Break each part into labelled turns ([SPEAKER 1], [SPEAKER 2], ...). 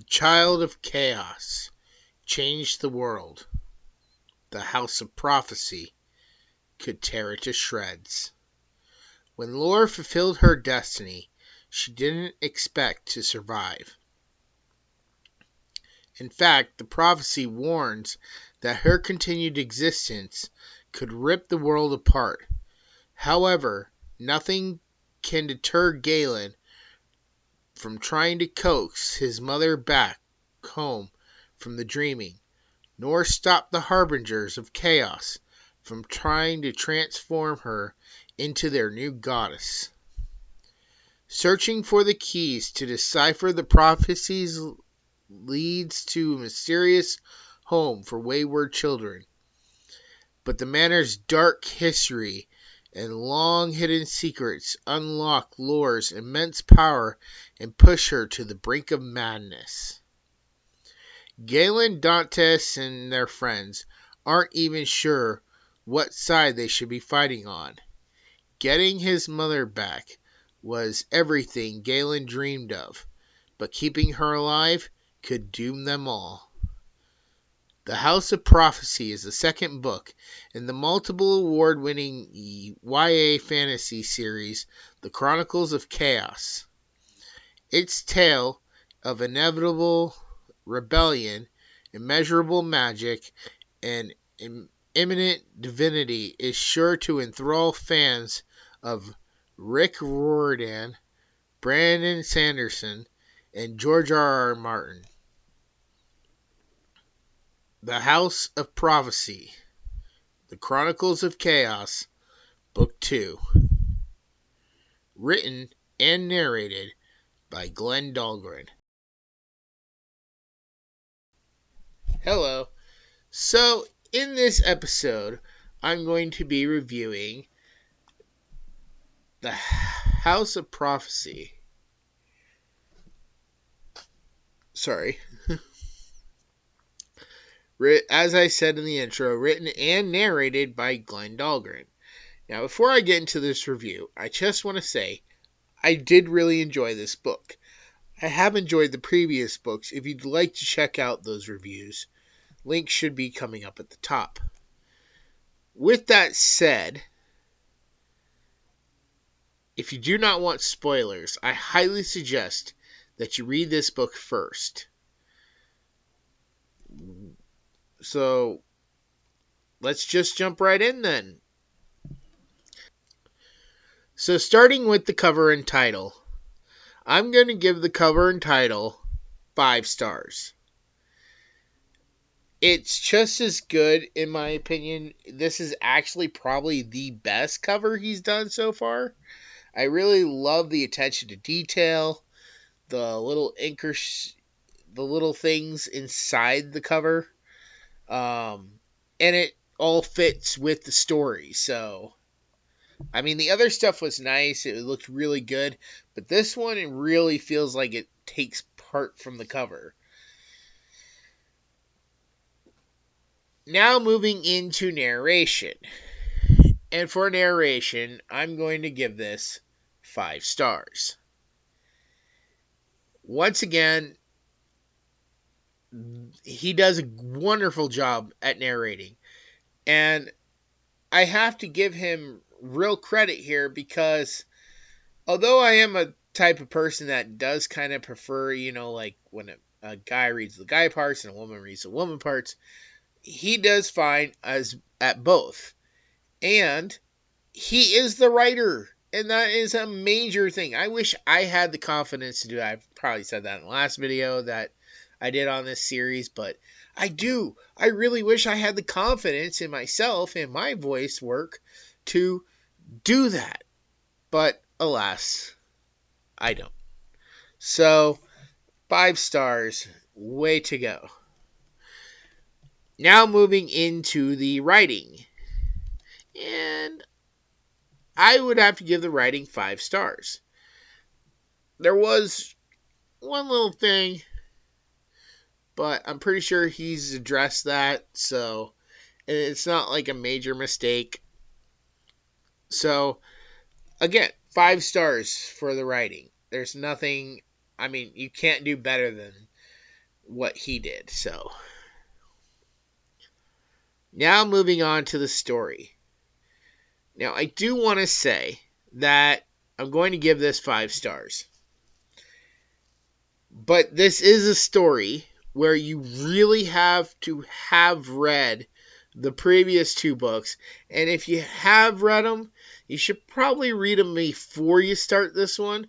[SPEAKER 1] child of chaos changed the world. The house of prophecy could tear it to shreds. When Lorre fulfilled her destiny, she didn't expect to survive. In fact, the prophecy warns that her continued existence could rip the world apart. However, nothing can deter Galen from trying to coax his mother back home from the dreaming, nor stop the Harbingers of Chaos from trying to transform her into their new goddess. Searching for the keys to decipher the prophecies leads to a mysterious home for wayward children. But the manor's dark history and long hidden secrets unlock Lorre's immense power and push her to the brink of madness. Galen, Dantess, and their friends aren't even sure what side they should be fighting on. Getting his mother back was everything Galen dreamed of, but keeping her alive could doom them all. The House of Prophecy is the second book in the multiple award-winning YA fantasy series, The Chronicles of Chaos. Its tale of inevitable rebellion, immeasurable magic, and imminent divinity is sure to enthrall fans of Rick Riordan, Brandon Sanderson, and George R. R. Martin. The House of Prophecy, The Chronicles of Chaos, Book 2. Written and narrated by Glenn Dahlgren. Hello. So, in this episode, I'm going to be reviewing The House of Prophecy. Sorry. As I said in the intro, written and narrated by Glenn Dahlgren. Now, before I get into this review, I just want to say I did really enjoy this book. I have enjoyed the previous books. If you'd like to check out those reviews, links should be coming up at the top. With that said, if you do not want spoilers, I highly suggest that you read this book first. So, let's just jump right in then. So, starting with the cover and title, I'm going to give the cover and title 5 stars. It's just as good, in my opinion. This is actually probably the best cover he's done so far. I really love the attention to detail, the little the little things inside the cover. And it all fits with the story. So, I mean, the other stuff was nice. It looked really good. But this one, it really feels like it takes part from the cover. Now moving into narration. And for narration, I'm going to give this 5 stars. Once again, he does a wonderful job at narrating. And I have to give him real credit here because although I am a type of person that does kind of prefer, like when a guy reads the guy parts and a woman reads the woman parts, he does fine at both. And he is the writer. And that is a major thing. I wish I had the confidence to do that. I've probably said that in the last video that I did on this series, but I do. I really wish I had the confidence in myself and my voice work to do that. But alas, I don't. So, 5 stars. Way to go. Now moving into the writing. And I would have to give the writing 5 stars. There was one little thing, but I'm pretty sure he's addressed that, so it's not like a major mistake. So, again, 5 stars for the writing. There's nothing, you can't do better than what he did. So, now moving on to the story. Now, I do want to say that I'm going to give this 5 stars. But this is a story where you really have to have read the previous 2 books. And if you have read them, you should probably read them before you start this one.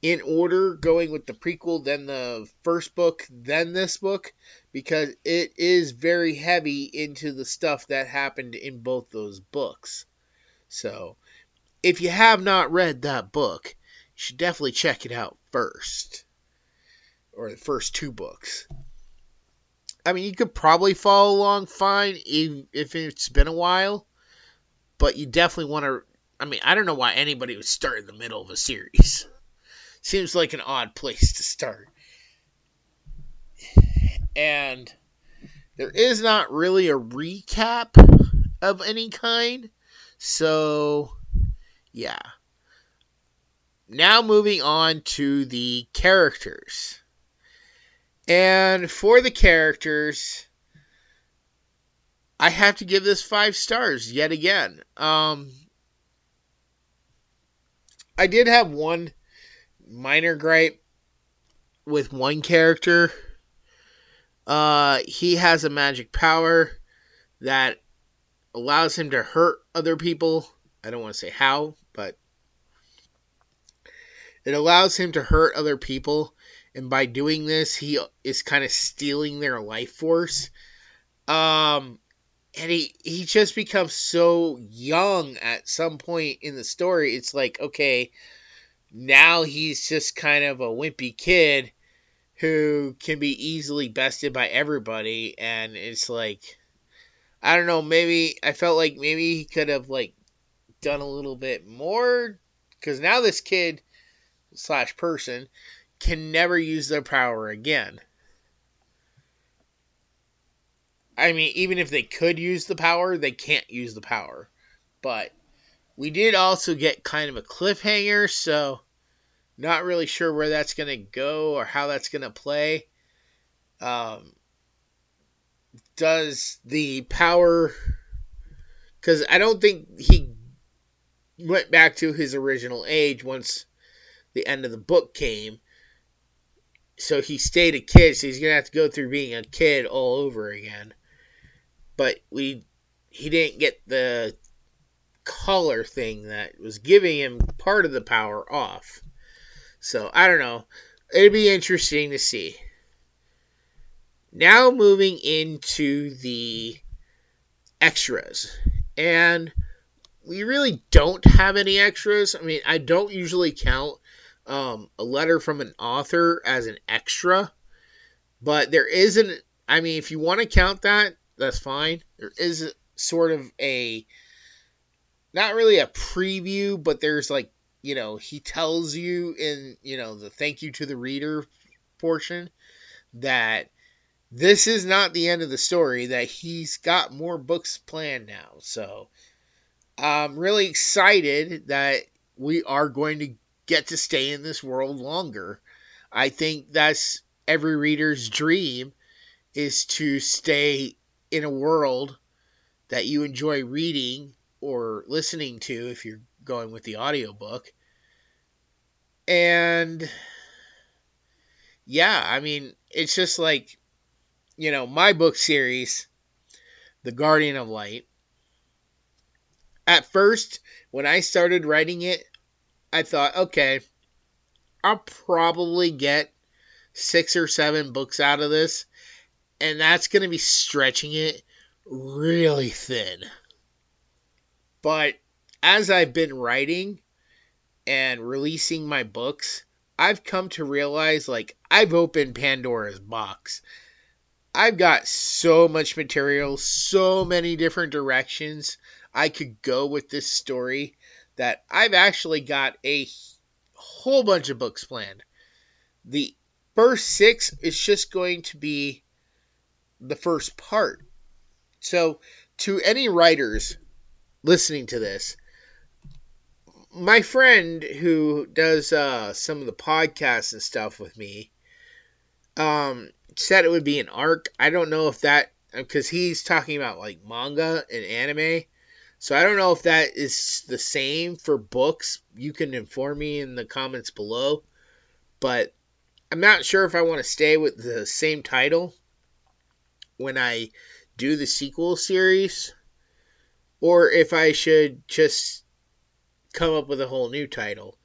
[SPEAKER 1] In order, going with the prequel, then the first book, then this book. Because it is very heavy into the stuff that happened in both those books. So, if you have not read that book, you should definitely check it out first. Or the first 2 books. I mean, you could probably follow along fine if it's been a while. But you definitely want to... I mean, I don't know why anybody would start in the middle of a series. Seems like an odd place to start. And there is not really a recap of any kind. So, yeah. Now moving on to the characters. And for the characters, I have to give this 5 stars yet again. I did have one minor gripe with one character. He has a magic power that allows him to hurt other people. I don't want to say how, but it allows him to hurt other people. And by doing this, he is kind of stealing their life force. And he just becomes so young at some point in the story. It's like, okay, now he's just kind of a wimpy kid who can be easily bested by everybody. And it's like, I don't know, maybe I felt like maybe he could have like done a little bit more. Because now this kid / person can never use their power again. I mean, even if they could use the power, they can't use the power. But we did also get kind of a cliffhanger, so not really sure where that's going to go or how that's going to play. Does the power... Because I don't think he went back to his original age once the end of the book came. So he stayed a kid, so he's going to have to go through being a kid all over again. But he didn't get the collar thing that was giving him part of the power off. So, I don't know. It'd be interesting to see. Now moving into the extras. And we really don't have any extras. I mean, I don't usually count a letter from an author as an extra. But there isn't... I mean, if you want to count that, that's fine. There is sort of a... Not really a preview, but there's like, you know, he tells you in, you know, the thank you to the reader portion that this is not the end of the story, that he's got more books planned now. So I'm really excited that we are going to get to stay in this world longer. I think that's every reader's dream, is to stay in a world that you enjoy reading or listening to if you're going with the audiobook. And yeah, I mean, it's just like, you know, my book series, The Guardian of Light. At first, when I started writing it, I thought, okay, I'll probably get 6 or 7 books out of this, and that's going to be stretching it really thin. But as I've been writing and releasing my books, I've come to realize, like, I've opened Pandora's box. I've got so much material, so many different directions I could go with this story, that I've actually got a whole bunch of books planned. The first 6 is just going to be the first part. So, to any writers listening to this, my friend who does some of the podcasts and stuff with me, said it would be an arc. I don't know if that, because he's talking about like manga and anime. So I don't know if that is the same for books. You can inform me in the comments below. But I'm not sure if I want to stay with the same title when I do the sequel series, or if I should just come up with a whole new title.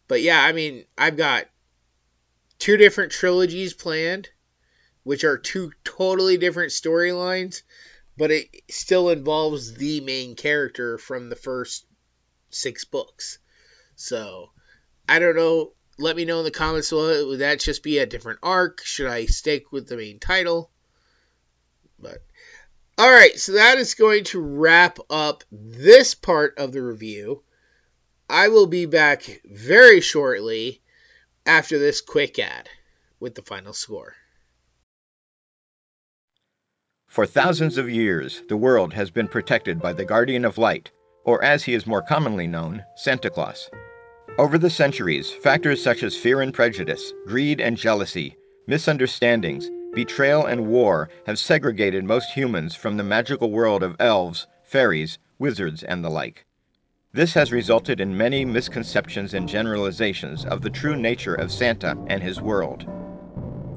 [SPEAKER 1] But yeah, I mean, I've got 2 different trilogies planned, which are 2 totally different storylines, but it still involves the main character from the first 6 books. So, I don't know. Let me know in the comments below. Would that just be a different arc? Should I stick with the main title? But alright, so that is going to wrap up this part of the review. I will be back very shortly after this quick ad with the final score.
[SPEAKER 2] For thousands of years, the world has been protected by the Guardian of Light, or as he is more commonly known, Santa Claus. Over the centuries, factors such as fear and prejudice, greed and jealousy, misunderstandings, betrayal and war have segregated most humans from the magical world of elves, fairies, wizards, and the like. This has resulted in many misconceptions and generalizations of the true nature of Santa and his world.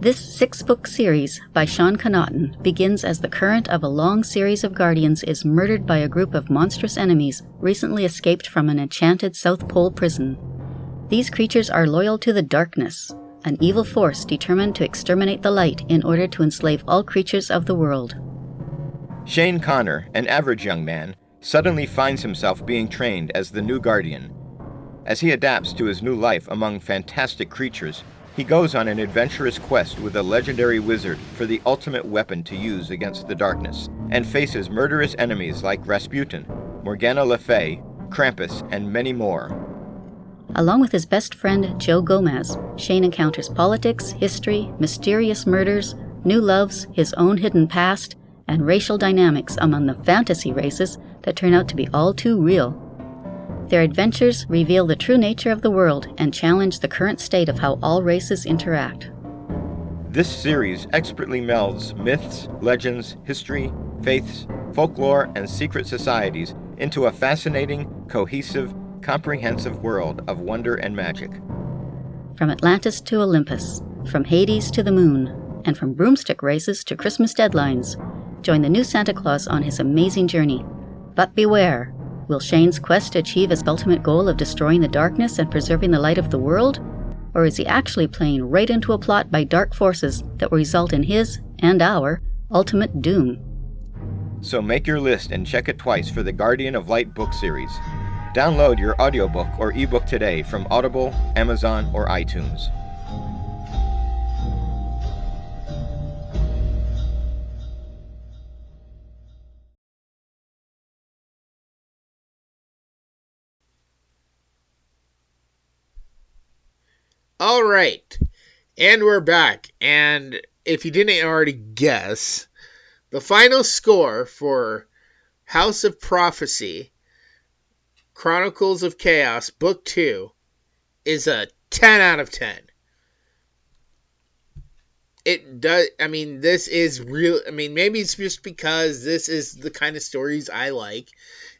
[SPEAKER 3] This 6-book series by Sean Connaughton begins as the current of a long series of guardians is murdered by a group of monstrous enemies recently escaped from an enchanted South Pole prison. These creatures are loyal to the darkness, an evil force determined to exterminate the light in order to enslave all creatures of the world.
[SPEAKER 2] Shane Connor, an average young man, suddenly finds himself being trained as the new guardian. As he adapts to his new life among fantastic creatures, he goes on an adventurous quest with a legendary wizard for the ultimate weapon to use against the darkness, and faces murderous enemies like Rasputin, Morgana Le Fay, Krampus, and many more.
[SPEAKER 3] Along with his best friend, Joe Gomez, Shane encounters politics, history, mysterious murders, new loves, his own hidden past, and racial dynamics among the fantasy races that turn out to be all too real. Their adventures reveal the true nature of the world and challenge the current state of how all races interact.
[SPEAKER 2] This series expertly melds myths, legends, history, faiths, folklore, and secret societies into a fascinating, cohesive, comprehensive world of wonder and magic.
[SPEAKER 3] From Atlantis to Olympus, from Hades to the moon, and from broomstick races to Christmas deadlines, join the new Santa Claus on his amazing journey. But beware, will Shane's quest achieve his ultimate goal of destroying the darkness and preserving the light of the world? Or is he actually playing right into a plot by dark forces that will result in his, and our, ultimate doom?
[SPEAKER 2] So make your list and check it twice for the Guardian of Light book series. Download your audiobook or ebook today from Audible, Amazon, or iTunes.
[SPEAKER 1] All right, and we're back. And if you didn't already guess, the final score for House of Prophecy, Chronicles of Chaos, Book 2, is a 10 out of 10. It does, this is real. Maybe it's just because this is the kind of stories I like.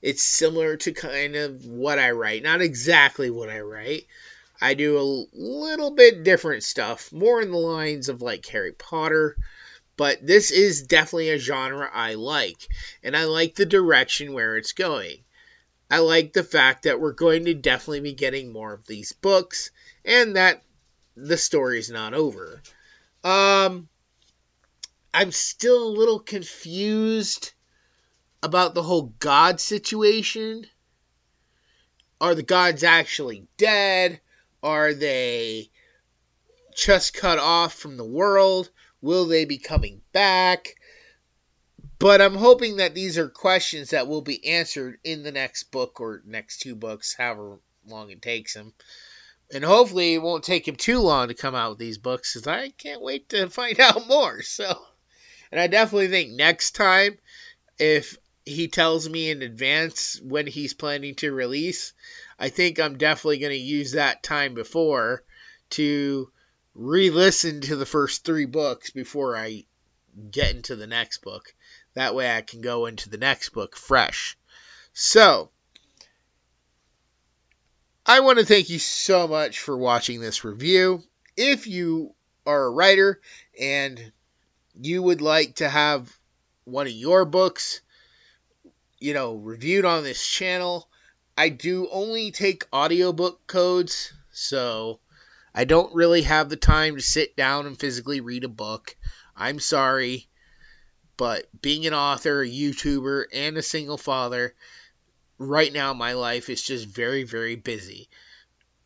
[SPEAKER 1] It's similar to kind of what I write. Not exactly what I write. I do a little bit different stuff, more in the lines of like Harry Potter, but this is definitely a genre I like, and I like the direction where it's going. I like the fact that we're going to definitely be getting more of these books, and that the story's not over. I'm still a little confused about the whole God situation. Are the gods actually dead? Are they just cut off from the world? Will they be coming back? But I'm hoping that these are questions that will be answered in the next book or next 2 books, however long it takes him. And hopefully it won't take him too long to come out with these books, because I can't wait to find out more. And I definitely think next time, if he tells me in advance when he's planning to release, I think I'm definitely going to use that time before to re-listen to the first 3 books before I get into the next book. That way I can go into the next book fresh. So, I want to thank you so much for watching this review. If you are a writer and you would like to have one of your books, reviewed on this channel, I do only take audiobook codes, so I don't really have the time to sit down and physically read a book. I'm sorry, but being an author, a YouTuber, and a single father, right now my life is just very, very busy.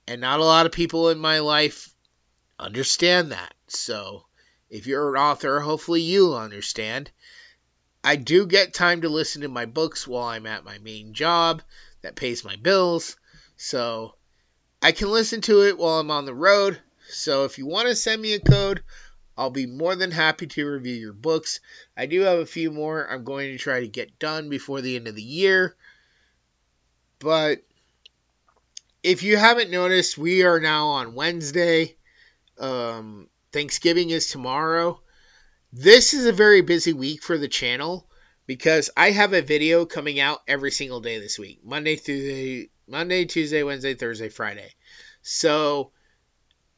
[SPEAKER 1] And not a lot of people in my life understand that. So, if you're an author, hopefully you'll understand. I do get time to listen to my books while I'm at my main job that pays my bills. So, I can listen to it while I'm on the road. So, if you want to send me a code, I'll be more than happy to review your books. I do have a few more I'm going to try to get done before the end of the year. But if you haven't noticed, we are now on Wednesday. Thanksgiving is tomorrow. This is a very busy week for the channel because I have a video coming out every single day this week. Monday, Tuesday, Wednesday, Thursday, Friday. So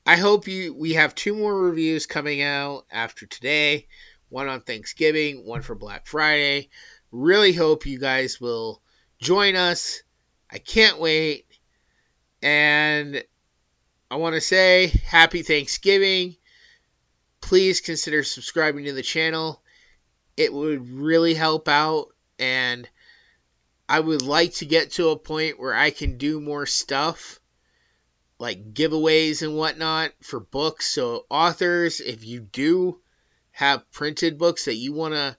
[SPEAKER 1] I hope we have 2 more reviews coming out after today. One on Thanksgiving, one for Black Friday. Really hope you guys will join us. I can't wait. And I want to say happy Thanksgiving. Please consider subscribing to the channel. It would really help out. And I would like to get to a point where I can do more stuff, like giveaways and whatnot for books. So authors, if you do have printed books that you want to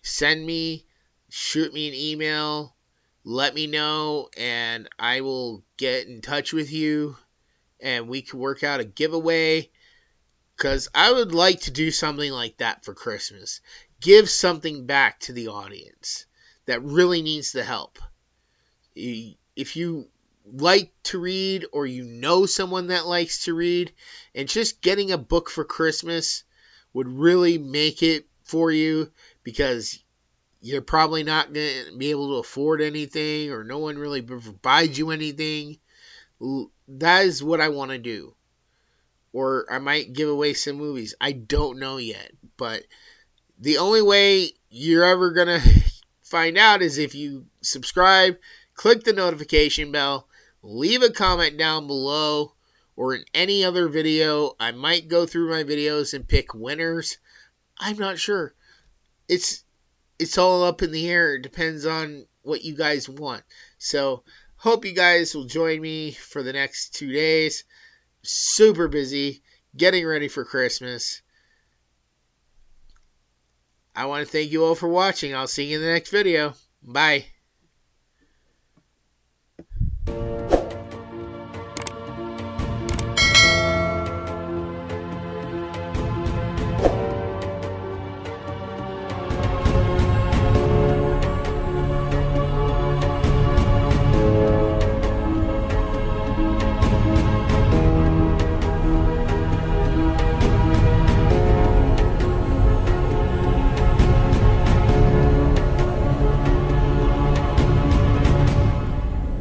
[SPEAKER 1] send me, shoot me an email. Let me know, and I will get in touch with you, and we can work out a giveaway, because I would like to do something like that for Christmas. Give something back to the audience that really needs the help. If you like to read, or you know someone that likes to read, and just getting a book for Christmas would really make it for you, because you're probably not going to be able to afford anything, or no one really provides you anything. That is what I want to do. Or I might give away some movies. I don't know yet. But the only way you're ever going to find out is if you subscribe, click the notification bell, leave a comment down below, or in any other video. I might go through my videos and pick winners. I'm not sure. It's all up in the air. It depends on what you guys want. So, hope you guys will join me for the next 2 days. Super busy, getting ready for Christmas. I want to thank you all for watching. I'll see you in the next video. Bye.